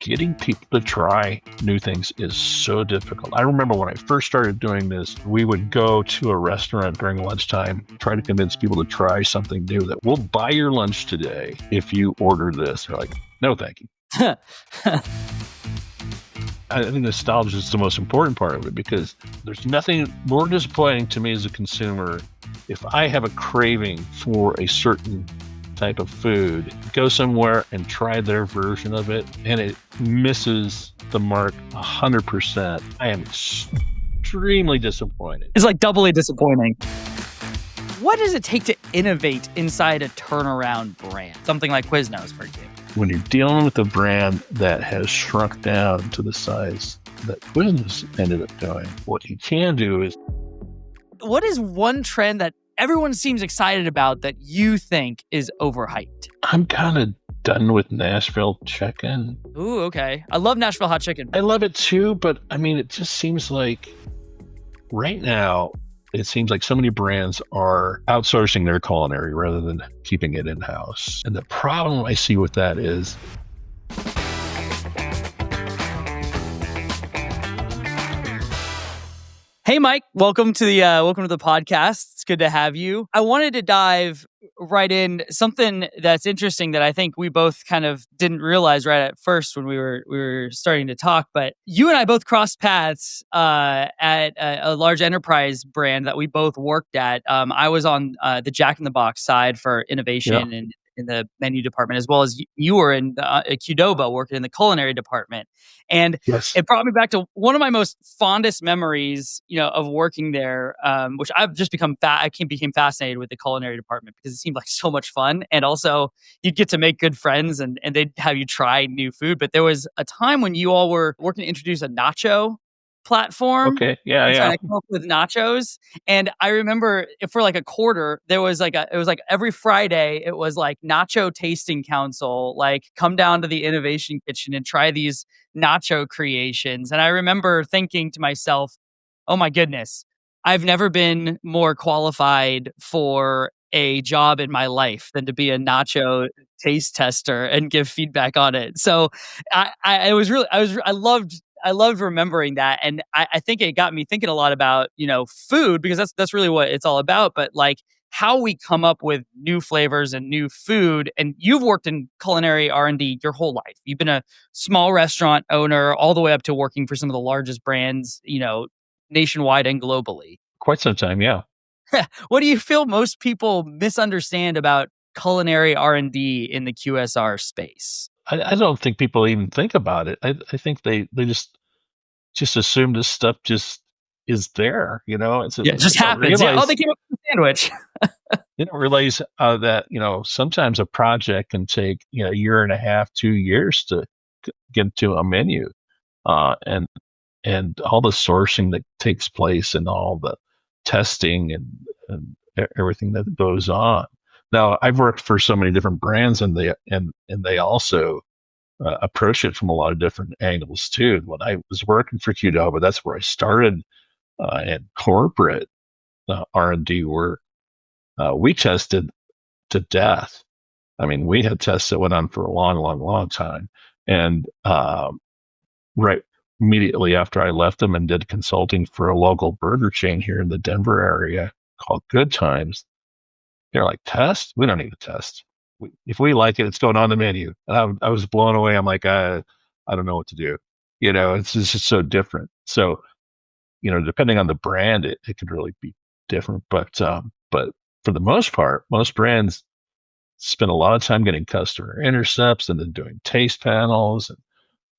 getting people to try new things is so difficult. I remember when I first started doing this, we would go to a restaurant during lunchtime, try to convince people to try something new, that we'll buy your lunch today if you order this. They're like, no, thank you. I think nostalgia is the most important part of it, because there's nothing more disappointing to me as a consumer if I have a craving for a certain type of food, go somewhere and try their version of it, and it misses the mark 100%. I am extremely disappointed. It's like doubly disappointing. What does it take to innovate inside a turnaround brand? Something like Quiznos, for example. When you're dealing with a brand that has shrunk down to the size that Quiznos ended up doing, what you can do is... What is one trend that everyone seems excited about that you think is overhyped? I'm kind of done with Nashville Chicken. Ooh, okay. I love Nashville Hot Chicken. I love it too, but I mean, it just seems like right now, it seems like so many brands are outsourcing their culinary rather than keeping it in-house. And the problem I see with that is... Hey, Mike, welcome to the podcast. It's good to have you. I wanted to dive right in something that's interesting that I think we both kind of didn't realize right at first when we were starting to talk. But you and I both crossed paths at a large enterprise brand that we both worked at. I was on the Jack in the Box side for innovation and in the menu department, as well as you were in Qdoba working in the culinary department. And it brought me back to one of my most fondest memories, of working there, which I've just became fascinated with the culinary department because it seemed like so much fun. And also you'd get to make good friends and they'd have you try new food. But there was a time when you all were working to introduce a nacho platform. Okay. Yeah. Trying to come up with nachos. And I remember for like a quarter, it was like every Friday, it was like nacho tasting council, like come down to the innovation kitchen and try these nacho creations. And I remember thinking to myself, oh my goodness, I've never been more qualified for a job in my life than to be a nacho taste tester and give feedback on it. So I loved remembering that. And I think it got me thinking a lot about, food, because that's really what it's all about. But like how we come up with new flavors and new food. And you've worked in culinary R&D your whole life. You've been a small restaurant owner all the way up to working for some of the largest brands, nationwide and globally. Quite some time, yeah. What do you feel most people misunderstand about culinary R&D in the QSR space? I don't think people even think about it. I think they just assume this stuff just is there, It just happens. They came up with a sandwich. They don't realize that, sometimes a project can take, a year and a half, 2 years to get to a menu. And all the sourcing that takes place and all the testing and everything that goes on. Now, I've worked for so many different brands, and they also approach it from a lot of different angles too. When I was working for Qdoba, that's where I started in corporate R&D work. We tested to death. I mean, we had tests that went on for a long, long, long time. And right immediately after I left them and did consulting for a local burger chain here in the Denver area called Good Times, they're like, test? We don't need to test. If we like it, it's going on the menu. And I was blown away. I'm like, I don't know what to do. It's just so different. So, depending on the brand, it could really be different. But for the most part, most brands spend a lot of time getting customer intercepts and then doing taste panels and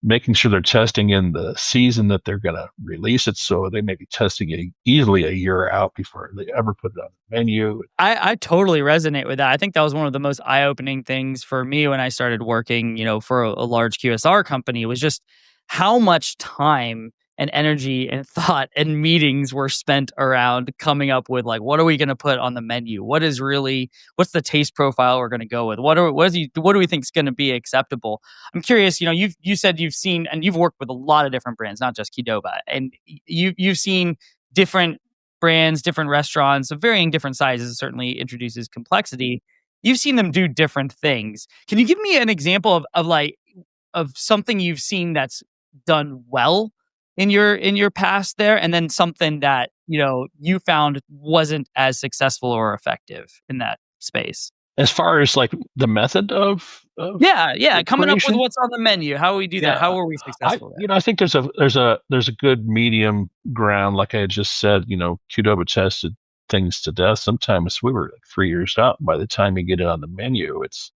making sure they're testing in the season that they're going to release it. So they may be testing it easily a year out before they ever put it on the menu. I totally resonate with that. I think that was one of the most eye-opening things for me when I started working, for a large QSR company, was just how much time and energy and thought and meetings were spent around coming up with, like, what are we going to put on the menu? What's the taste profile we're going to go with? What do we think is going to be acceptable? I'm curious, you said you've seen, and you've worked with a lot of different brands, not just Qdoba, and you've seen different brands, different restaurants of varying different sizes. Certainly introduces complexity. You've seen them do different things. Can you give me an example of like, of something you've seen that's done well in your past there, and then something that, you found wasn't as successful or effective in that space. As far as like the method of Yeah, yeah, coming up with creation, what's on the menu. How we do that? yeah, How were we successful there? I think there's a good medium ground. Like I had just said, Qdoba tested things to death. Sometimes we were like 3 years out. By the time you get it on the menu, it's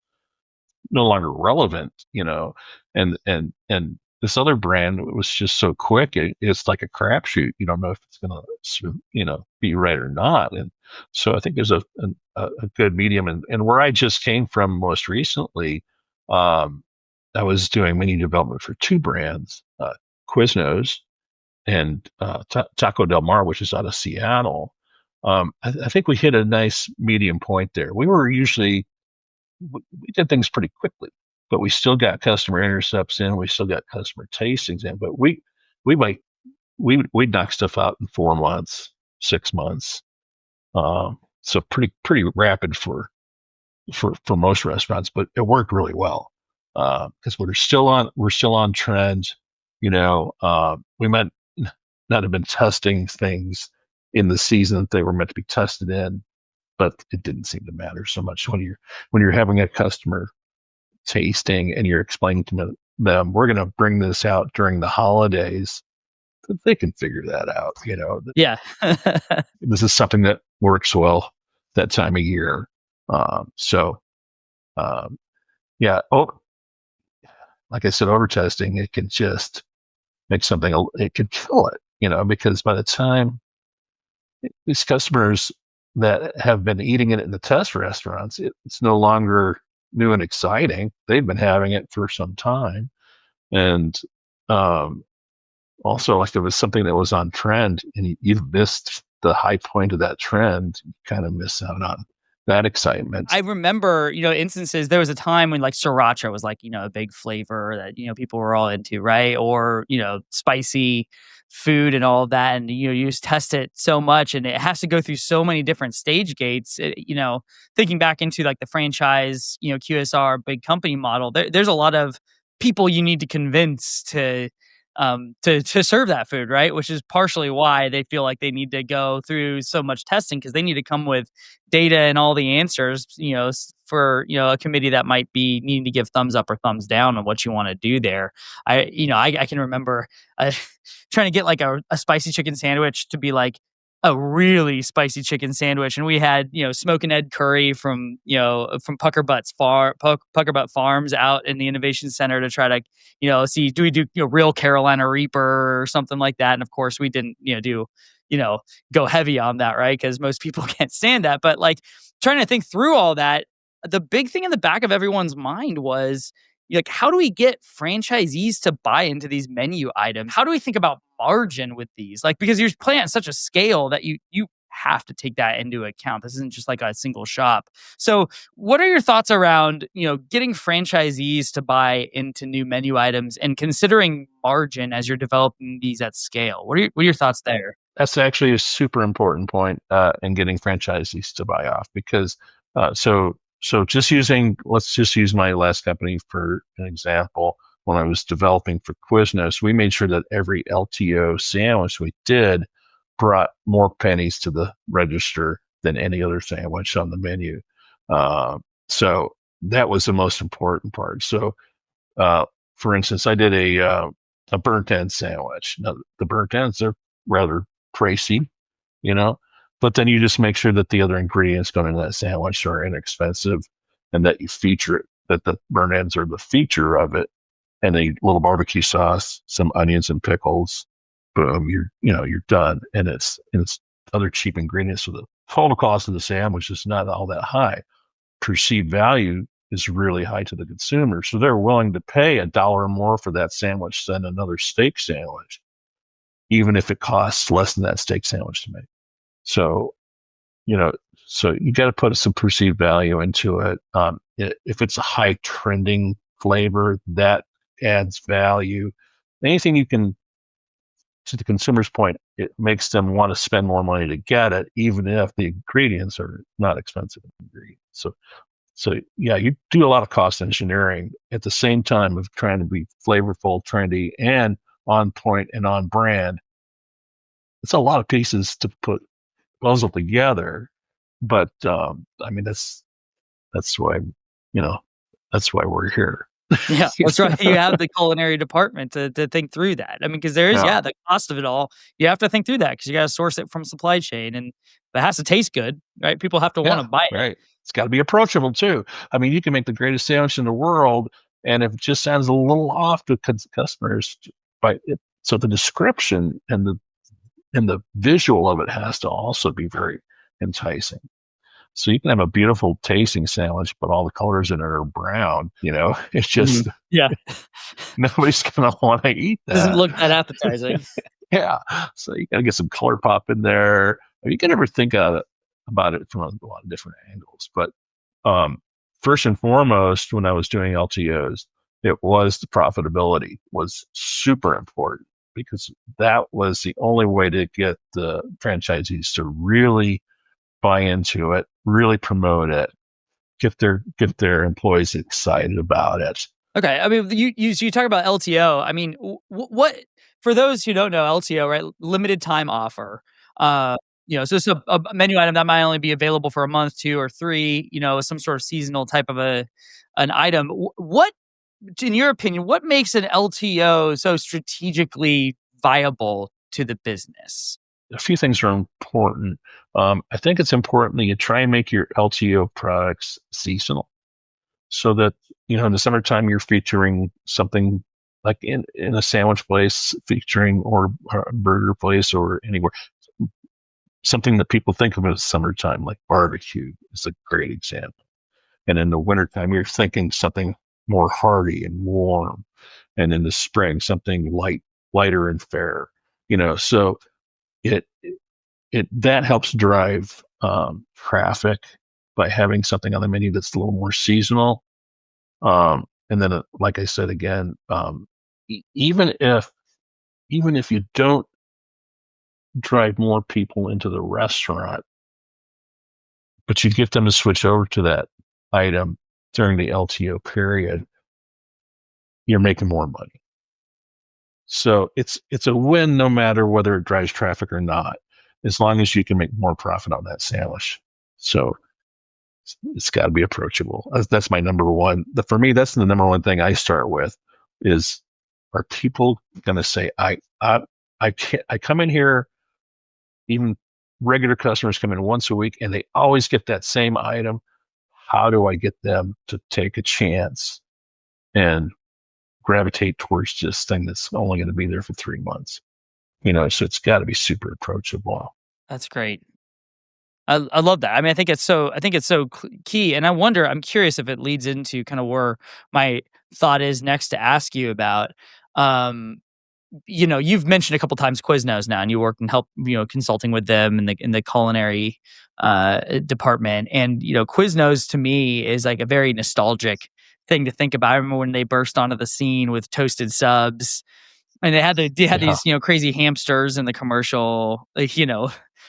no longer relevant, and this other brand was just so quick. It's like a crapshoot. You don't know if it's going to, be right or not. And so I think there's a good medium. And where I just came from most recently, I was doing menu development for two brands, Quiznos and Taco Del Mar, which is out of Seattle. I think we hit a nice medium point there. We did things pretty quickly, but we still got customer intercepts in. We still got customer tastings in. But we might we'd knock stuff out in 4 months, 6 months. So pretty rapid for most restaurants, but it worked really well because we're still on trend. We might not have been testing things in the season that they were meant to be tested in, but it didn't seem to matter so much when you're having a customer tasting and you're explaining to them, we're going to bring this out during the holidays. They can figure that out. Yeah. This is something that works well that time of year. Yeah. Oh, like I said, over testing, it can just make something, it could kill it, because by the time these customers that have been eating it in the test restaurants, it's no longer new and exciting. They've been having it for some time. And also, like, there was something that was on trend and you've missed the high point of that trend, you kind of miss out on that excitement. I remember, instances, there was a time when like sriracha was like, a big flavor that, people were all into, right? Or, spicy food and all of that. And, you just test it so much and it has to go through so many different stage gates. Thinking back into like the franchise, QSR big company model, there's a lot of people you need to convince to serve that food, right? Which is partially why they feel like they need to go through so much testing because they need to come with data and all the answers, for a committee that might be needing to give thumbs up or thumbs down on what you want to do there. I can remember trying to get like a spicy chicken sandwich to be like a really spicy chicken sandwich, and we had Smokin' Ed Curry from Pucker Butt Farms out in the innovation center to try to see, do we do real Carolina Reaper or something like that, and of course we didn't do go heavy on that, right? Because most people can't stand that. But like trying to think through all that, the big thing in the back of everyone's mind was like, how do we get franchisees to buy into these menu items? How do we think about margin with these? Like, because you're playing at such a scale that you have to take that into account. This isn't just like a single shop. So what are your thoughts around, getting franchisees to buy into new menu items and considering margin as you're developing these at scale? What are your thoughts there? That's actually a super important point in getting franchisees to buy off because so let's just use my last company for an example. When I was developing for Quiznos, we made sure that every LTO sandwich we did brought more pennies to the register than any other sandwich on the menu. So that was the most important part. So, for instance, I did a burnt end sandwich. Now, the burnt ends are rather pricey, but then you just make sure that the other ingredients going into that sandwich are inexpensive and that you feature it, that the burnt ends are the feature of it, and a little barbecue sauce, some onions and pickles. Boom, you're done. And it's other cheap ingredients. So the total cost of the sandwich is not all that high. Perceived value is really high to the consumer. So they're willing to pay $1 more for that sandwich than another steak sandwich, even if it costs less than that steak sandwich to make. So, so you got to put some perceived value into it. If it's a high trending flavor, that adds value. Anything you can, to the consumer's point, it makes them want to spend more money to get it, even if the ingredients are not expensive ingredients. So So yeah, you do a lot of cost engineering at the same time of trying to be flavorful, trendy, and on point and on brand. It's a lot of pieces to put puzzle together, but I mean that's why that's why we're here. Yeah, that's right. You have the culinary department to think through that. I mean, because there is, Yeah, the cost of it all. You have to think through that because you got to source it from supply chain, and it has to taste good, right? People have to want yeah, to buy it. right. It's got to be approachable too. I mean, you can make the greatest sandwich in the world, and if it just sounds a little off to customers, so the description and the visual of it has to also be very enticing. So you can have a beautiful tasting sandwich, but all the colors in it are brown. It's just Yeah, nobody's gonna want to eat doesn't that. look that appetizing. Yeah, so you gotta get some color pop in there. You can never think about it from a lot of different angles. But first and foremost, when I was doing LTOs, it was the profitability was super important because that was the only way to get the franchisees to really buy into it, really promote it, get their employees excited about it. Okay, I mean, you talk about LTO. I mean, what for those who don't know LTO, right? Limited time offer. So it's a menu item that might only be available for a month, 2 or 3. Some sort of seasonal type of an item. What, in your opinion, what makes an LTO so strategically viable to the business? A few things are important. I think it's important that you try and make your LTO products seasonal so that, in the summertime, you're featuring something like in a sandwich place featuring or a burger place or anywhere, something that people think of as summertime, like barbecue is a great example. And in the wintertime, you're thinking something more hearty and warm. And in the spring, something lighter and fair, so it that helps drive traffic by having something on the menu that's a little more seasonal. And then, like I said again, even if you don't drive more people into the restaurant, but you get them to switch over to that item during the LTO period, you're making more money. So it's a win no matter whether it drives traffic or not, as long as you can make more profit on that sandwich. So it's got to be approachable. That's my number one. For me, that's the number one thing I start with is, are people going to say, I can't, I come in here, even regular customers come in once a week and they always get that same item. How do I get them to take a chance and gravitate towards this thing that's only going to be there for 3 months? So it's got to be super approachable. That's great. I love that. I mean, I think it's so key, and I'm curious if it leads into kind of where my thought is next to ask you about. You've mentioned a couple times Quiznos now, and you work and help, consulting with them in the culinary department. And Quiznos to me is like a very nostalgic thing to think about. I remember when they burst onto the scene with toasted subs, and they had Yeah. these crazy hamsters in the commercial, like,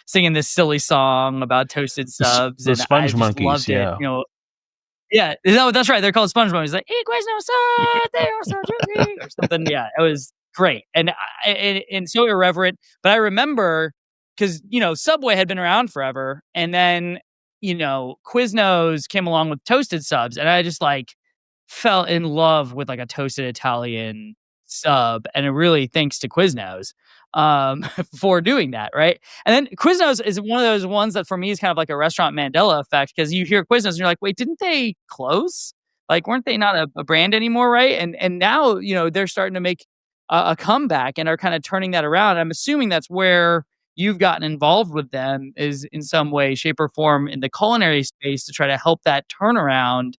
singing this silly song about toasted subs, The and I sponge just monkeys, loved it. yeah. Yeah, no, that's right. They're called SpongeBob. He's like, "Eat Quiznos subs, they are so juicy," or something. Yeah, it was great, and so irreverent. But I remember because Subway had been around forever, and then Quiznos came along with toasted subs, and I just like fell in love with like a toasted Italian sub, and it really thanks to Quiznos for doing that, right? And then Quiznos is one of those ones that for me is kind of like a restaurant Mandela effect because you hear Quiznos and you're like, wait, didn't they close? Like, weren't they not a brand anymore, right? And now they're starting to make a comeback and are kind of turning that around. I'm assuming that's where you've gotten involved with them is in some way, shape, or form in the culinary space to try to help that turnaround.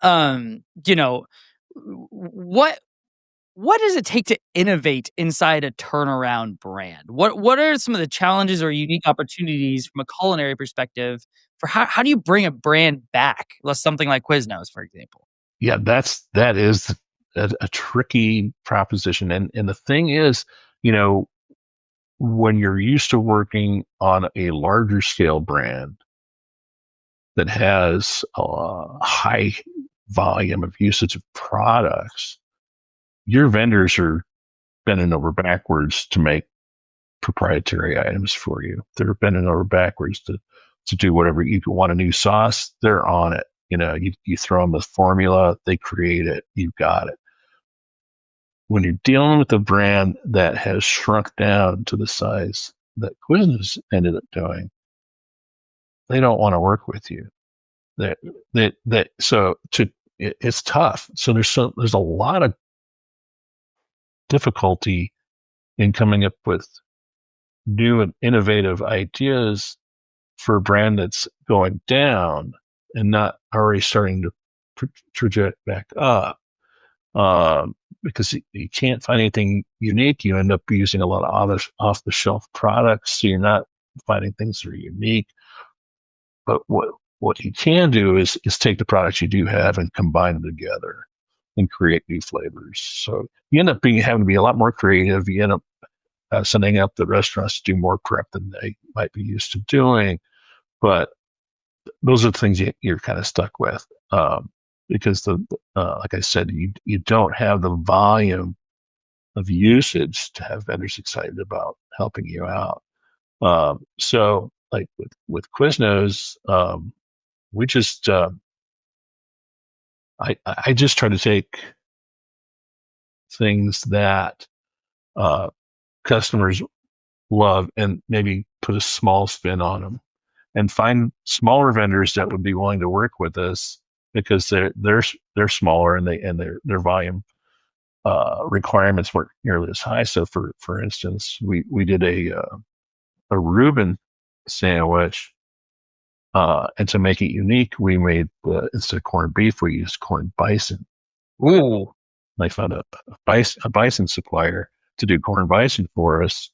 You know, what what does it take to innovate inside a turnaround brand? What are some of the challenges or unique opportunities from a culinary perspective for how do you bring a brand back? Something like Quiznos, for example. Yeah, that is a tricky proposition. And the thing is, when you're used to working on a larger scale brand, that has a high volume of usage of products, your vendors are bending over backwards to make proprietary items for you. They're bending over backwards to do whatever. You want a new sauce, they're on it. You throw them the formula, they create it, you've got it. When you're dealing with a brand that has shrunk down to the size that Quiznos ended up doing, they don't want to work with you. It's tough. So there's a lot of difficulty in coming up with new and innovative ideas for a brand that's going down and not already starting to traject back up. Because you can't find anything unique. You end up using a lot of off-the-shelf products, so you're not finding things that are unique. But what you can do is take the products you do have and combine them together and create new flavors. So you end up having to be a lot more creative. You end up sending out the restaurants to do more prep than they might be used to doing. But those are the things you're kind of stuck with. Because like I said, you don't have the volume of usage to have vendors excited about helping you out. So like with Quiznos, we just I just try to take things that customers love and maybe put a small spin on them, and find smaller vendors that would be willing to work with us because they're smaller and their volume requirements weren't nearly as high. So for instance, we did a Reuben sandwich, and to make it unique, we made instead of corned beef, we used corned bison. Ooh! I found a bison supplier to do corned bison for us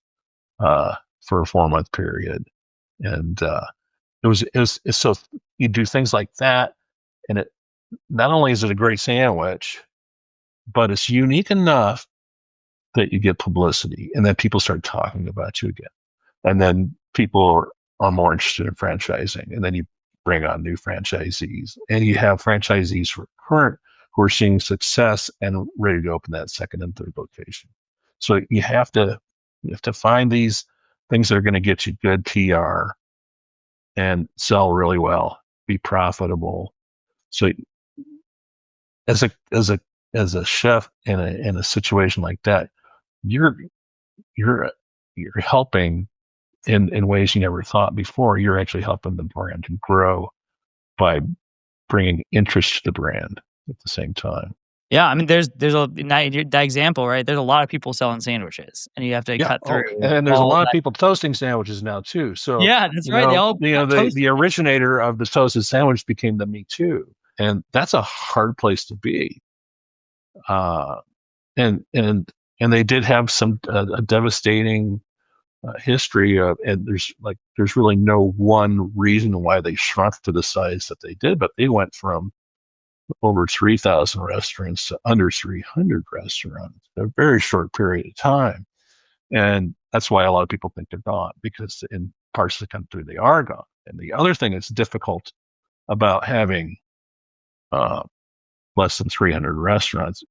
for a 4-month period, and it's so you do things like that, and it not only is it a great sandwich, but it's unique enough that you get publicity, and then people start talking about you again, and then people are more interested in franchising, and then you bring on new franchisees, and you have franchisees who are current who are seeing success and ready to open that second and third location. So you have to find these things that are going to get you good PR and sell really well, be profitable. So as a chef in a situation like that, you're helping in ways you never thought before. You're actually helping the brand to grow by bringing interest to the brand at the same time. Yeah, I mean, there's that example, right? There's a lot of people selling sandwiches, and you have to cut through. And there's a lot of people toasting sandwiches now too. So yeah, that's right. They all the originator of the toasted sandwich became the Me Too, and that's a hard place to be. And they did have some a devastating history of, and there's really no one reason why they shrunk to the size that they did, but they went from over 3,000 restaurants to under 300 restaurants in a very short period of time. And that's why a lot of people think they're gone, because in parts of the country they are gone. And the other thing that's difficult about having less than 300 restaurants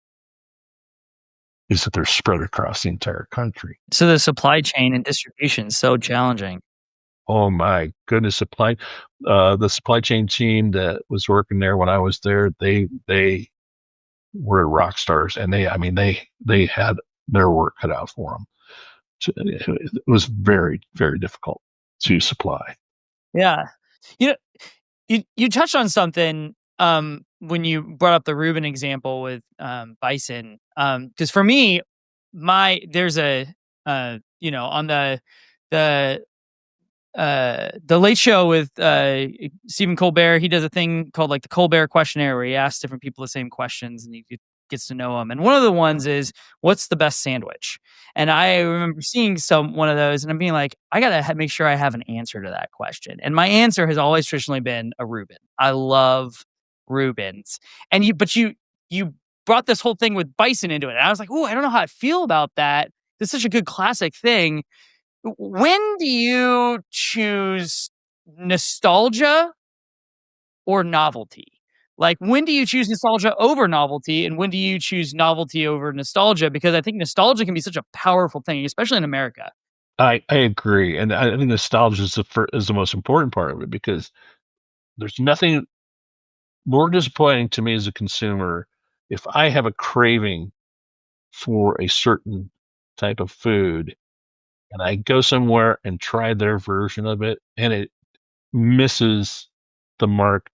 is that they're spread across the entire country. So the supply chain and distribution is so challenging. Oh my goodness, the supply chain team that was working there when I was there, they were rock stars, and they had their work cut out for them. So it was very, very difficult to supply. Yeah, you touched on something when you brought up the Reuben example with Bison, because for me, there's a on the Late Show with Stephen Colbert, he does a thing called like the Colbert questionnaire, where he asks different people the same questions and he gets to know them. And one of the ones is, what's the best sandwich? And I remember seeing one of those and I'm being like, I gotta make sure I have an answer to that question. And my answer has always traditionally been a Reuben. I love Reubens. And you brought this whole thing with Bison into it. And I was like, oh, I don't know how I feel about that. It's such a good classic thing. When do you choose nostalgia or novelty? Like, when do you choose nostalgia over novelty, and when do you choose novelty over nostalgia? Because I think nostalgia can be such a powerful thing, especially in America. I agree, and I think nostalgia is the most important part of it, because there's nothing more disappointing to me as a consumer if I have a craving for a certain type of food and I go somewhere and try their version of it and it misses the mark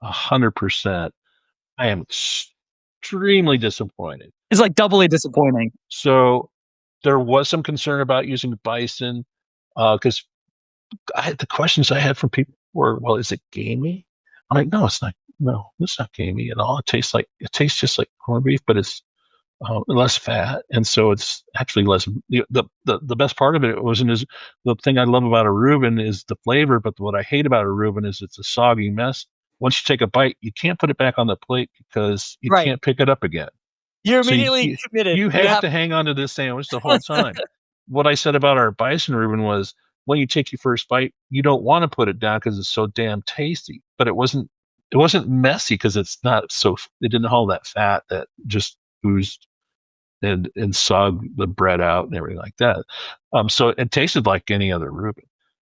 100%. I am extremely disappointed. It's like doubly disappointing. So there was some concern about using Bison because the questions I had from people were, well, is it gamey? I'm like, no, it's not. No, it's not gamey at all. It tastes just like corned beef, but it's less fat, and so it's actually less. The best part of it wasn't as the thing I love about a Reuben is the flavor, but what I hate about a Reuben is it's a soggy mess. Once you take a bite, you can't put it back on the plate because you Right. can't pick it up again. You're So immediately committed. you have to hang on to this sandwich the whole time. What I said about our Bison Reuben was when you take your first bite, you don't want to put it down because it's so damn tasty. But it wasn't messy because it didn't have all that fat that just oozed and sog the bread out and everything like that. So it tasted like any other Reuben.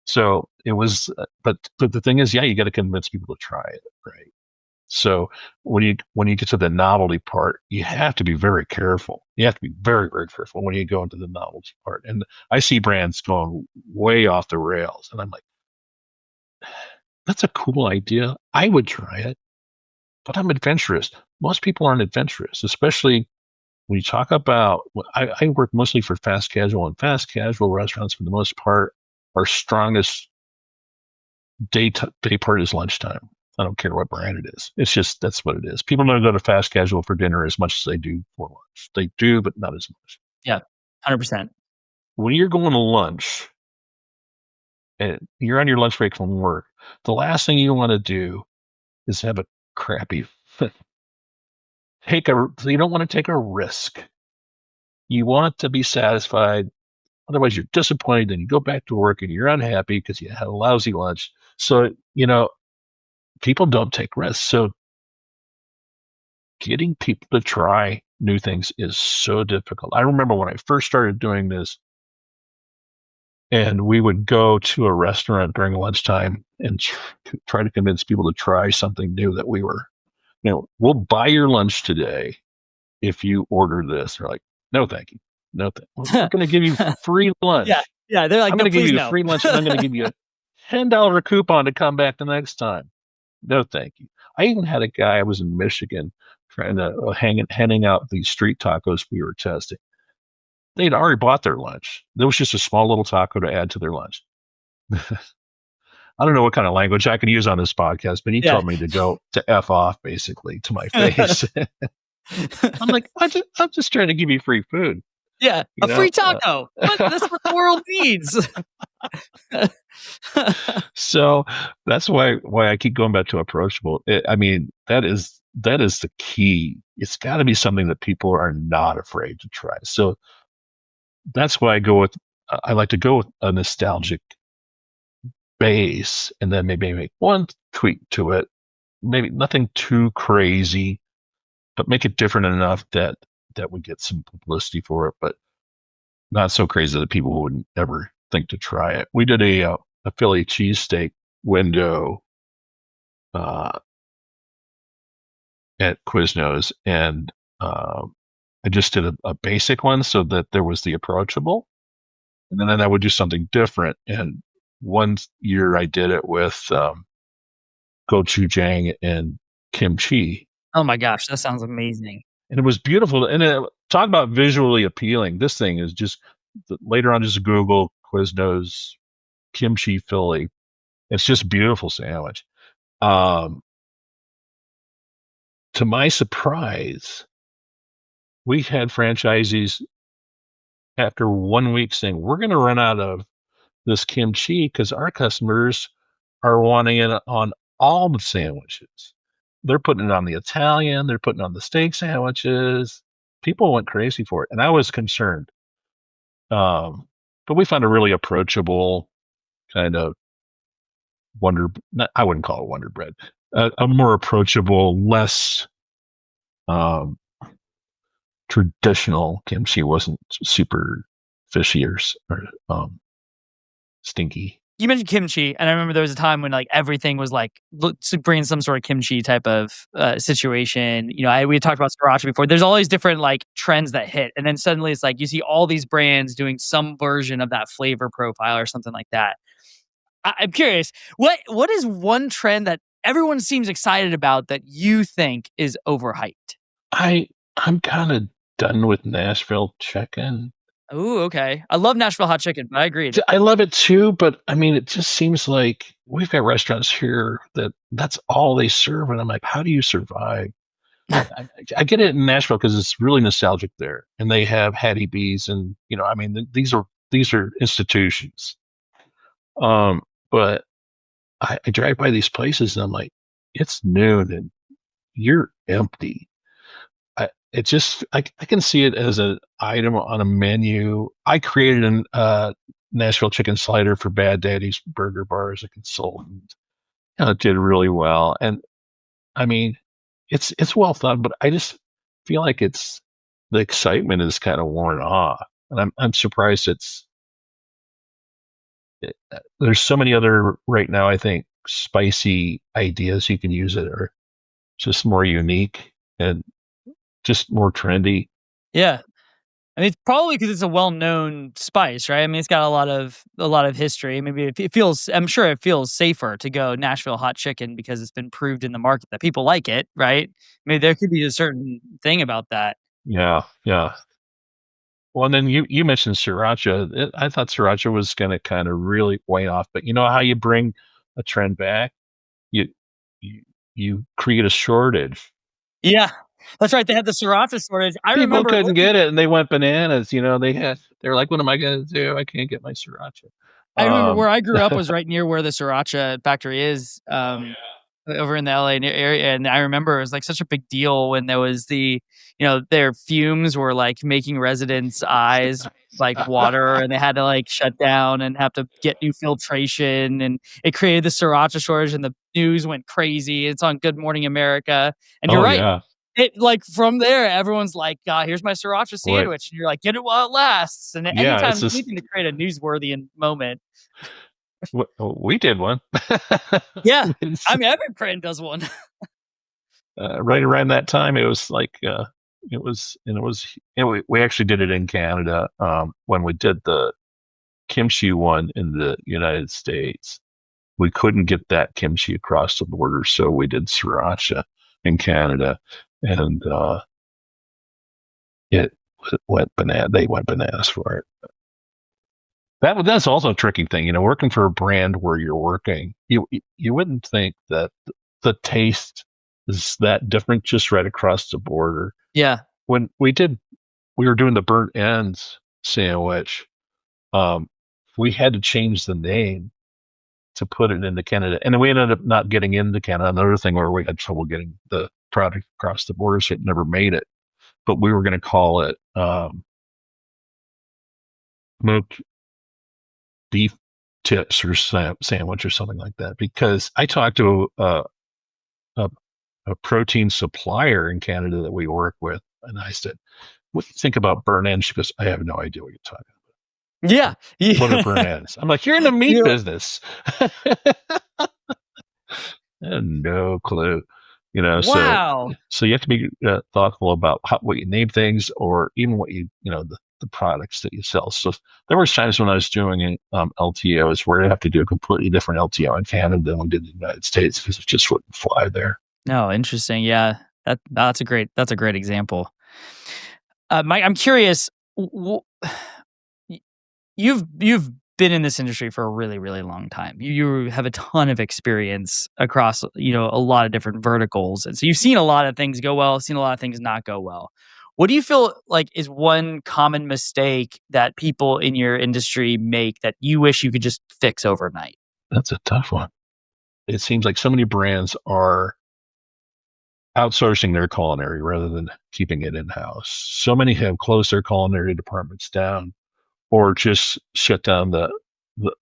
So it was, but the thing is, yeah, you got to convince people to try it, right? So when you get to the novelty part, you have to be very careful. You have to be very, very careful when you go into the novelty part. And I see brands going way off the rails, and I'm like, that's a cool idea. I would try it, but I'm adventurous. Most people aren't adventurous, especially when you talk about. I work mostly for fast casual, and fast casual restaurants, for the most part, our strongest day part is lunchtime. I don't care what brand it is. It's just that's what it is. People don't go to fast casual for dinner as much as they do for lunch. They do, but not as much. Yeah, 100%. When you're going to lunch and you're on your lunch break from work, the last thing you want to do is have a crappy you don't want to take a risk. You want to be satisfied. Otherwise, you're disappointed. Then you go back to work and you're unhappy because you had a lousy lunch. So, people don't take risks. So getting people to try new things is so difficult. I remember when I first started doing this, and we would go to a restaurant during lunchtime and try to convince people to try something new that we'll buy your lunch today if you order this. They're like, no, thank you. No, we're going to give you free lunch. Yeah. They're like, I'm no, going to give you no. free lunch, and I'm going to give you a $10 coupon to come back the next time. No, thank you. I even had a guy, I was in Michigan, trying to handing out these street tacos we were testing. They'd already bought their lunch. There was just a small little taco to add to their lunch. I don't know what kind of language I can use on this podcast, but he told me to go to F off, basically, to my face. I'm like, I'm just trying to give you free food. Yeah, free taco. That's what the world needs. So that's why I keep going back to approachable. That is the key. It's got to be something that people are not afraid to try. So that's why I like to go with a nostalgic base, and then maybe make one tweak to it. Maybe nothing too crazy, but make it different enough that we get some publicity for it, but not so crazy that people wouldn't ever think to try it. We did a Philly cheesesteak window at Quiznos, and I just did a basic one so that there was the approachable, and then I would do something different. And one year I did it with gochujang and kimchi. Oh my gosh, that sounds amazing. And it was beautiful. And talk about visually appealing. This thing is just, later on, just Google Quiznos kimchi Philly. It's just a beautiful sandwich. To my surprise, we had franchisees after 1 week saying, we're going to run out of this kimchi because our customers are wanting it on all the sandwiches. They're putting it on the Italian. They're putting it on the steak sandwiches. People went crazy for it, and I was concerned. But we found a really approachable kind of I wouldn't call it Wonder Bread, a more approachable, less um, traditional kimchi. Wasn't super fishy or stinky. You mentioned kimchi, and I remember there was a time when like everything was like bringing some sort of kimchi type of situation. We had talked about sriracha before. There's all these different like trends that hit, and then suddenly it's like you see all these brands doing some version of that flavor profile or something like that. I'm curious, what is one trend that everyone seems excited about that you think is overhyped? I'm kind of done with Nashville chicken. Oh, okay. I love Nashville Hot Chicken, but I agreed. I love it too, but I mean, it just seems like we've got restaurants here that's all they serve, and I'm like, how do you survive? I get it in Nashville because it's really nostalgic there, and they have Hattie B's, and I mean, these are institutions. But I drive by these places, and I'm like, it's noon, and you're empty. I can see it as an item on a menu. I created an Nashville chicken slider for Bad Daddy's Burger Bar as a consultant. It did really well, and I mean, it's well thought, but I just feel like the excitement is kind of worn off, and I'm surprised there's so many other right now. I think spicy ideas you can use it are just more unique and just more trendy. Yeah. I mean, it's probably because it's a well-known spice, right? I mean, it's got a lot of history. Maybe it feels. I'm sure it feels safer to go Nashville Hot Chicken because it's been proved in the market that people like it, right? Maybe there could be a certain thing about that. Yeah, yeah. Well, and then you mentioned sriracha. I thought sriracha was going to kind of really wane off, but you know how you bring a trend back? You you you create a shortage. Yeah, that's right. They had the sriracha shortage. I People remember couldn't looking. get it, and they went bananas. They're like, "What am I going to do? I can't get my sriracha." I remember Um, where I grew up was right near where the sriracha factory is. Over in the LA area, and I remember it was, like, such a big deal when there was their fumes were, like, making residents' eyes, like, water, and they had to, like, shut down and have to get new filtration, and it created the sriracha shortage, and the news went crazy. It's on Good Morning America, and you're oh right. yeah, Like, from there, everyone's like, "Here's my sriracha what? sandwich," and you're like, "Get it while it lasts," and Yeah, it's anything to create a newsworthy moment. we did one. Yeah. It's, I mean, every brand does one. right around that time, it was like it was, and it was. We actually did it in Canada when we did the kimchi one in the United States. We couldn't get that kimchi across the border, so we did sriracha in Canada, and it went banana. They went bananas for it. That's also a tricky thing, working for a brand where you're working. You wouldn't think that the taste is that different just right across the border. Yeah. When we were doing the burnt ends sandwich. Um, we had to change the name to put it into Canada, and then we ended up not getting into Canada. Another thing where we had trouble getting the product across the border, so it never made it. But we were going to call it smoked beef tips or sandwich or something like that, because I talked to a, a protein supplier in Canada that we work with, and I said, "What do you think about burnt ends?" She goes, "I have no idea what you're talking Yeah. about. What are burnt ends?" I'm like, "You're in the meat Yeah. business." No clue. So Wow. you have to be thoughtful about what you name things, or even what the products that you sell. So there were times when I was doing LTOs where I have to do a completely different LTO in Canada than we did in the United States because it just wouldn't fly there. No, interesting. Yeah. That's a great example. Mike, I'm curious, y you've been in this industry for a really, really long time. You have a ton of experience across, a lot of different verticals, and so you've seen a lot of things go well, seen a lot of things not go well. What do you feel like is one common mistake that people in your industry make that you wish you could just fix overnight? That's a tough one. It seems like so many brands are outsourcing their culinary rather than keeping it in house. So many have closed their culinary departments down, or just shut down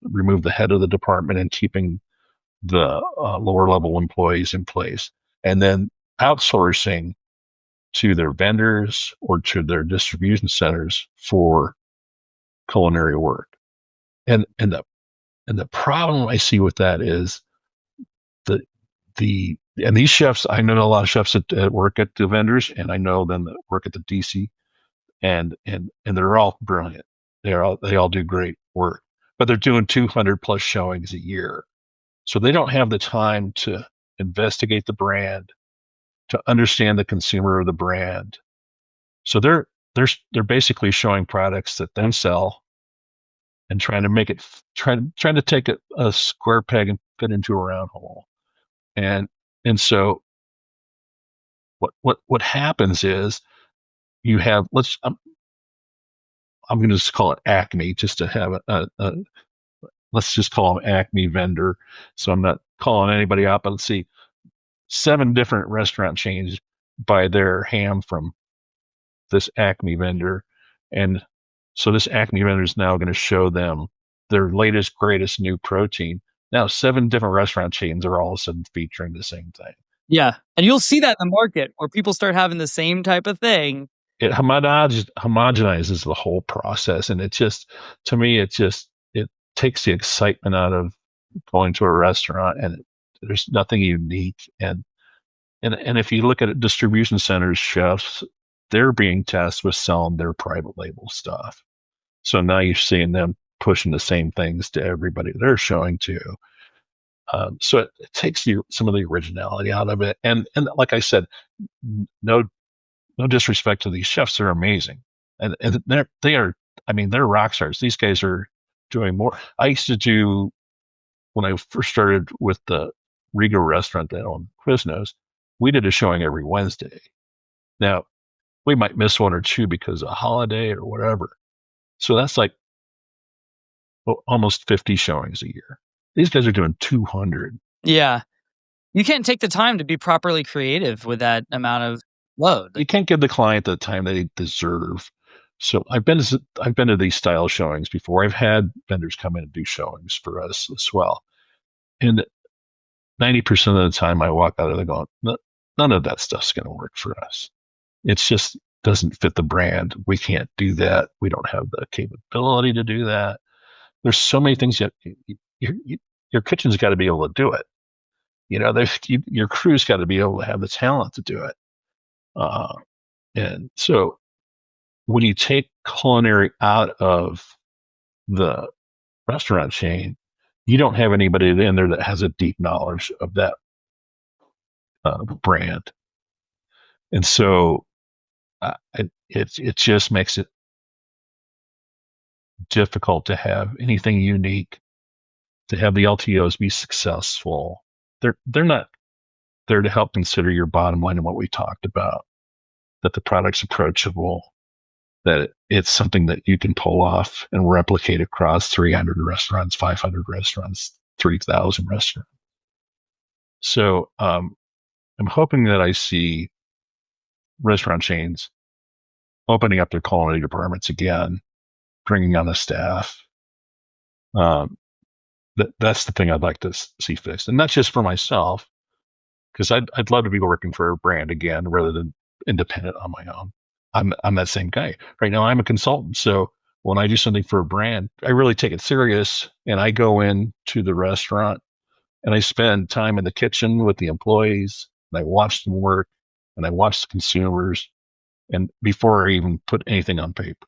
remove the head of the department and keeping the lower level employees in place, and then outsourcing to their vendors or to their distribution centers for culinary work. And the problem I see with that is the and these chefs, I know a lot of chefs that work at the vendors, and I know them that work at the DC, and they're all brilliant. They all do great work, but they're doing 200 plus showings a year, so they don't have the time to investigate the brand, to understand the consumer of the brand. So they're basically showing products that then sell and trying to make it trying to take a square peg and fit into a round hole. And so what happens is you have I'm going to just call it Acme just to have a let's just call them Acme vendor. So I'm not calling anybody out, but let's see, 7 different restaurant chains buy their ham from this Acme vendor. And so this Acme vendor is now going to show them their latest, greatest new protein. Now, 7 different restaurant chains are all of a sudden featuring the same thing. Yeah. And you'll see that in the market where people start having the same type of thing. It homogenizes the whole process. And it just, to me, it takes the excitement out of going to a restaurant, and there's nothing unique. And if you look at it, distribution centers, chefs, they're being tasked with selling their private label stuff. So now you're seeing them pushing the same things to everybody they're showing to. So it takes some of the originality out of it. And like I said, no disrespect to these chefs, they're amazing, and they're rock stars. These guys are doing more. I used to do, when I first started with the REGO restaurant that on Quiznos, we did a showing every Wednesday. Now, we might miss one or two because of a holiday or whatever. So that's like almost 50 showings a year. These guys are doing 200. Yeah. You can't take the time to be properly creative with that amount of load. You can't give the client the time they deserve. So I've been to these style showings before. I've had vendors come in and do showings for us as well. And 90% of the time I walk out of there going, none of that stuff's going to work for us. It's just doesn't fit the brand. We can't do that. We don't have the capability to do that. There's so many things your kitchen's got to be able to do it. Your crew's got to be able to have the talent to do it. And so when you take culinary out of the restaurant chain, you don't have anybody in there that has a deep knowledge of that brand. And so it just makes it difficult to have anything unique, to have the LTOs be successful. They're not there to help consider your bottom line and what we talked about, that the product's approachable, that it's something that you can pull off and replicate across 300 restaurants, 500 restaurants, 3,000 restaurants. So I'm hoping that I see restaurant chains opening up their culinary departments again, bringing on the staff. That's the thing I'd like to see fixed, and not just for myself, because I'd love to be working for a brand again rather than independent on my own. I'm that same guy. Right now I'm a consultant, so when I do something for a brand, I really take it serious, and I go in to the restaurant and I spend time in the kitchen with the employees, and I watch them work, and I watch the consumers, and before I even put anything on paper.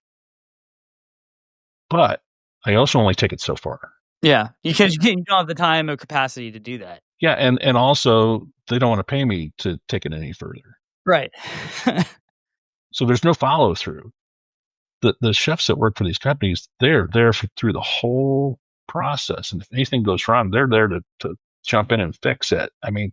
But I also only take it so far. Yeah, because you don't have the time or capacity to do that. Yeah, and also they don't want to pay me to take it any further. Right. So there's no follow through. The chefs that work for these companies, they're there through the whole process, and if anything goes wrong, they're there to jump in and fix it. I mean,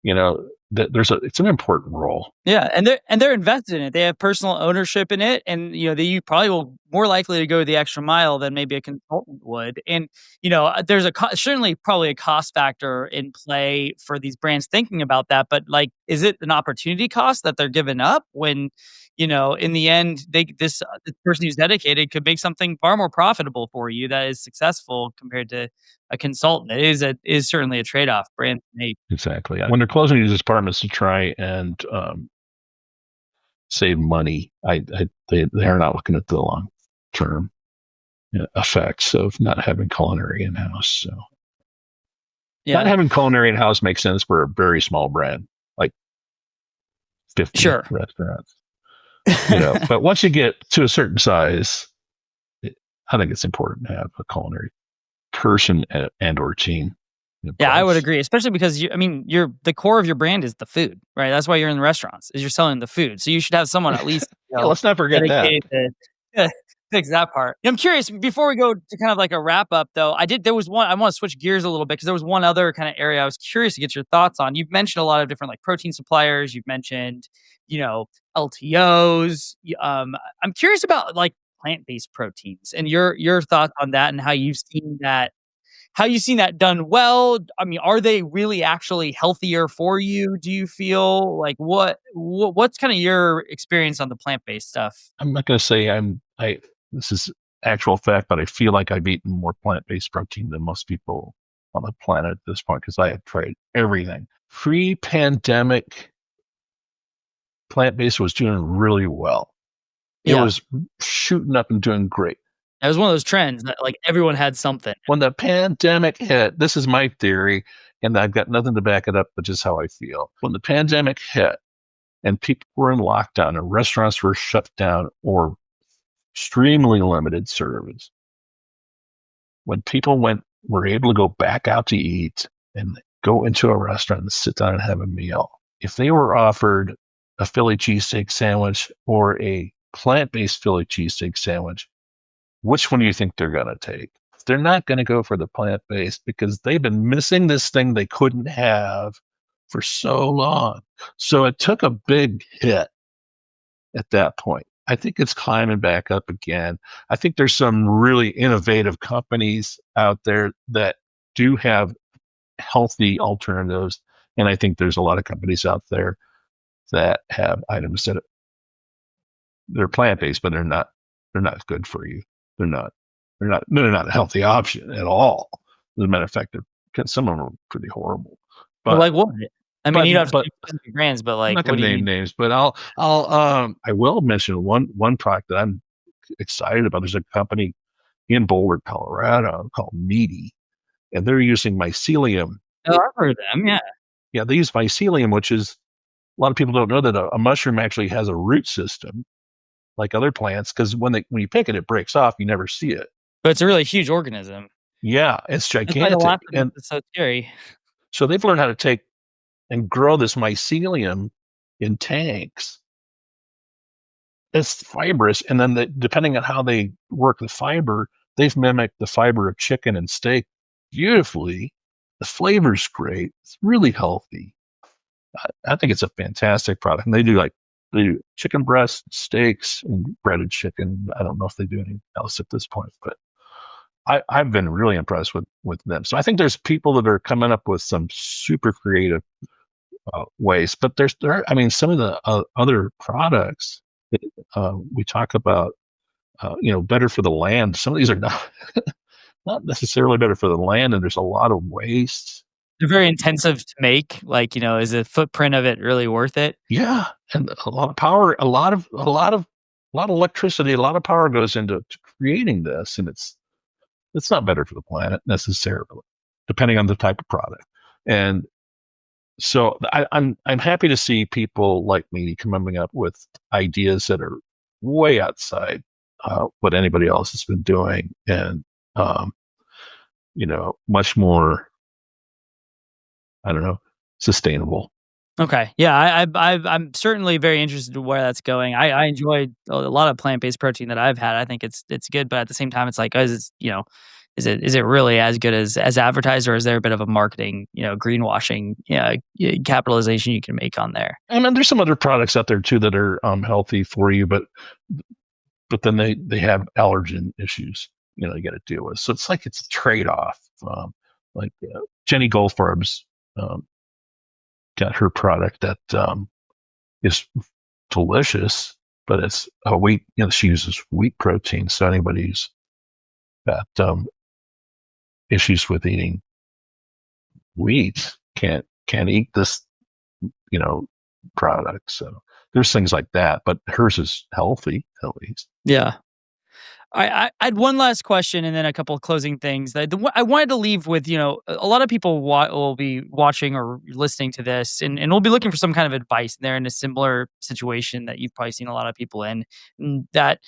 it's an important role. Yeah, and they're invested in it. They have personal ownership in it, and you probably will more likely to go the extra mile than maybe a consultant would. And there's certainly probably a cost factor in play for these brands thinking about that. But like, is it an opportunity cost that they're giving up when in the end, this person who's dedicated could make something far more profitable for you that is successful compared to a consultant. It is certainly a trade-off, brand made. Exactly. When they're closing these departments to try and save money, they are not looking at the long term effects of not having culinary in house. So, not having culinary in house makes sense for a very small brand, like 50 restaurants. But once you get to a certain size, I think it's important to have a culinary person and or team. Yeah, I would agree, especially because you're the core of your brand is the food, right? That's why you're in the restaurants, is you're selling the food. So you should have someone at least. Let's not forget that. To fix that part. I'm curious, before we go to kind of like a wrap up, though, there was one, I want to switch gears a little bit because there was one other kind of area I was curious to get your thoughts on. You've mentioned a lot of different like protein suppliers. You've mentioned, LTOs. I'm curious about like plant-based proteins and your thoughts on that and how you've seen that done well. I mean, are they really actually healthier for you? Do you feel like what's kind of your experience on the plant-based stuff? I'm not going to say this is actual fact, but I feel like I've eaten more plant-based protein than most people on the planet at this point because I have tried everything. Pre-pandemic, plant-based was doing really well. It was shooting up and doing great. It was one of those trends that like everyone had something. When the pandemic hit, this is my theory, and I've got nothing to back it up, but just how I feel. When the pandemic hit and people were in lockdown and restaurants were shut down or extremely limited service, when people were able to go back out to eat and go into a restaurant and sit down and have a meal, if they were offered a Philly cheesesteak sandwich or a plant-based Philly cheesesteak sandwich, which one do you think they're going to take? They're not going to go for the plant-based because they've been missing this thing they couldn't have for so long. So it took a big hit at that point. I think it's climbing back up again. I think there's some really innovative companies out there that do have healthy alternatives. And I think there's a lot of companies out there that have items that they're plant-based, but they're not good for you. They're not a healthy option at all. As a matter of fact, some of them are pretty horrible. But like what? I mean, you don't have to name brands, but like, I'm not going to name names, but I will mention one product that I'm excited about. There's a company in Boulder, Colorado called Meaty, and they're using mycelium. Oh, I've heard of them. Yeah. Yeah, they use mycelium, which is a lot of people don't know that a mushroom actually has a root system like other plants, because when you pick it, it breaks off. You never see it. But it's a really huge organism. Yeah, it's gigantic. And it's so scary. So they've learned how to take and grow this mycelium in tanks. It's fibrous, and then depending on how they work the fiber, they've mimicked the fiber of chicken and steak beautifully. The flavor's great. It's really healthy. I think it's a fantastic product. And they do chicken breasts, steaks, and breaded chicken. I don't know if they do anything else at this point, but I've been really impressed with them. So I think there's people that are coming up with some super creative ways. But some of the other products that we talk about, better for the land. Some of these are not necessarily better for the land, and there's a lot of waste. They're very intensive to make. Like, is the footprint of it really worth it? Yeah, and a lot of power, a lot of electricity, a lot of power goes into creating this, and it's not better for the planet necessarily, depending on the type of product. And so I'm happy to see people like me coming up with ideas that are way outside what anybody else has been doing, and much more, I don't know, sustainable. Okay. Yeah, I'm certainly very interested in where that's going. I enjoyed a lot of plant-based protein that I've had. I think it's good, but at the same time, it's like, is it really as good as advertised, or is there a bit of a marketing, greenwashing, capitalization you can make on there? I mean, there's some other products out there too that are healthy for you, but then they have allergen issues, you got to deal with. So it's like it's a trade-off. Jenny Goldfarb's got her product that is delicious, but it's a wheat. She uses wheat protein, so anybody who's got issues with eating wheat can't eat this product. So there's things like that, but hers is healthy at least. Yeah. I had one last question and then a couple of closing things. I wanted to leave with, a lot of people will be watching or listening to this and will be looking for some kind of advice. They're in a similar situation that you've probably seen a lot of people in, that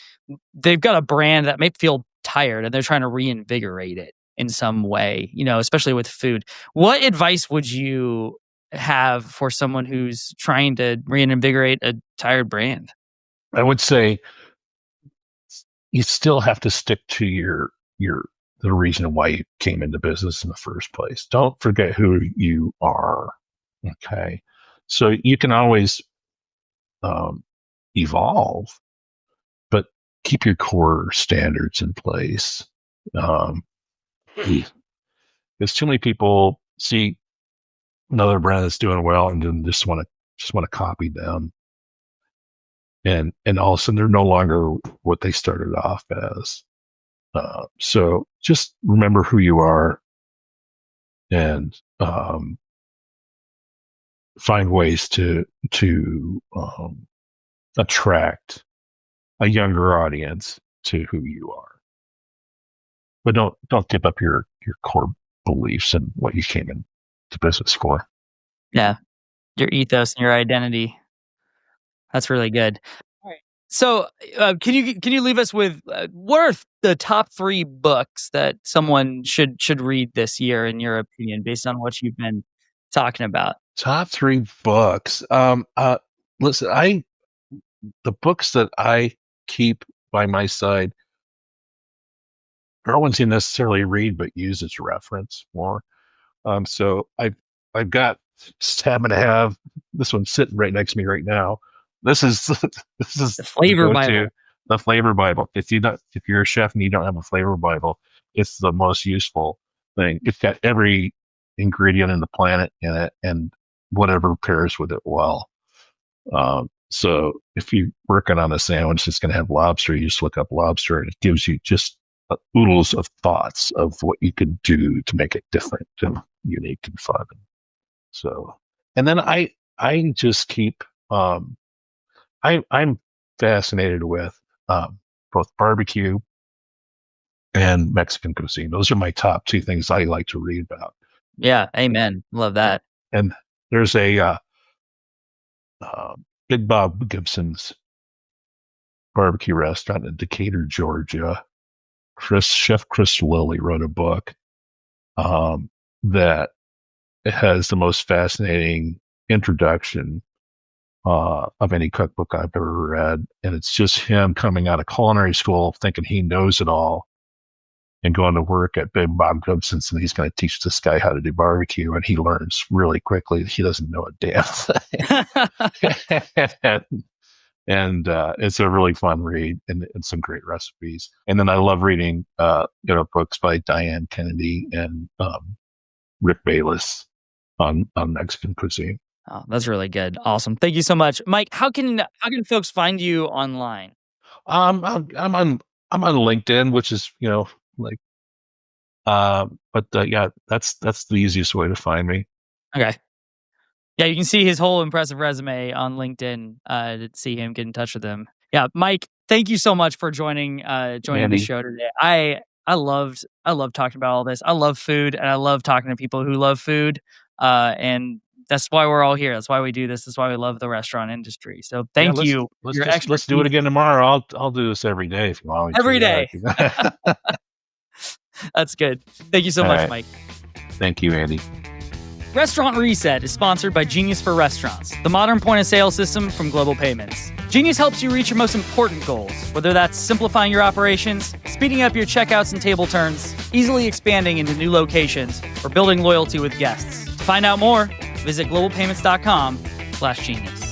they've got a brand that may feel tired and they're trying to reinvigorate it in some way, especially with food. What advice would you have for someone who's trying to reinvigorate a tired brand? I would say you still have to stick to the reason why you came into business in the first place. Don't forget who you are. Okay. So you can always evolve, but keep your core standards in place. Because too many people see another brand that's doing well and then just want to copy them. And all of a sudden they're no longer what they started off as. So just remember who you are and find ways to attract a younger audience to who you are. But don't give up your core beliefs and what you came into business for. Yeah, your ethos and your identity. That's really good. All right. So, can you leave us with what are the top 3 books that someone should read this year, in your opinion, based on what you've been talking about? Top 3 books. Listen, the books that I keep by my side, no one's necessarily read, but use as reference more. So I've got, just happen to have this one sitting right next to me right now. This is The Flavor Bible. The Flavor Bible. If you're a chef and you don't have a Flavor Bible, it's the most useful thing. It's got every ingredient in the planet in it and whatever pairs with it well. So if you're working on a sandwich that's going to have lobster, you just look up lobster and it gives you just oodles of thoughts of what you could do to make it different and unique and fun. So, and then I just keep, I'm fascinated with both barbecue and Mexican cuisine. Those are my top 2 things I like to read about. Yeah, amen. Love that. And there's a Big Bob Gibson's barbecue restaurant in Decatur, Georgia. Chef Chris Lilly wrote a book that has the most fascinating introduction of any cookbook I've ever read. And it's just him coming out of culinary school thinking he knows it all and going to work at Big Bob Gibson's, and he's going to teach this guy how to do barbecue. And he learns really quickly that he doesn't know a damn thing. And it's a really fun read and some great recipes. And then I love reading books by Diane Kennedy and Rick Bayless on Mexican cuisine. Oh, that's really good. Awesome. Thank you so much, Mike. How can folks find you online? I'm on LinkedIn, which is yeah, that's the easiest way to find me. Okay. Yeah, you can see his whole impressive resume on LinkedIn to see him, get in touch with him. Yeah, Mike, thank you so much for joining the show today. I love talking about all this. I love food, and I love talking to people who love food. And that's why we're all here. That's why we do this. That's why we love the restaurant industry. So thank you. Let's do it again tomorrow. I'll do this every day if you want me to. Every day. That's good. Thank you so much, Mike. Thank you, Andy. Restaurant Reset is sponsored by Genius for Restaurants, the modern point-of-sale system from Global Payments. Genius helps you reach your most important goals, whether that's simplifying your operations, speeding up your checkouts and table turns, easily expanding into new locations, or building loyalty with guests. To find out more, visit globalpayments.com/genius.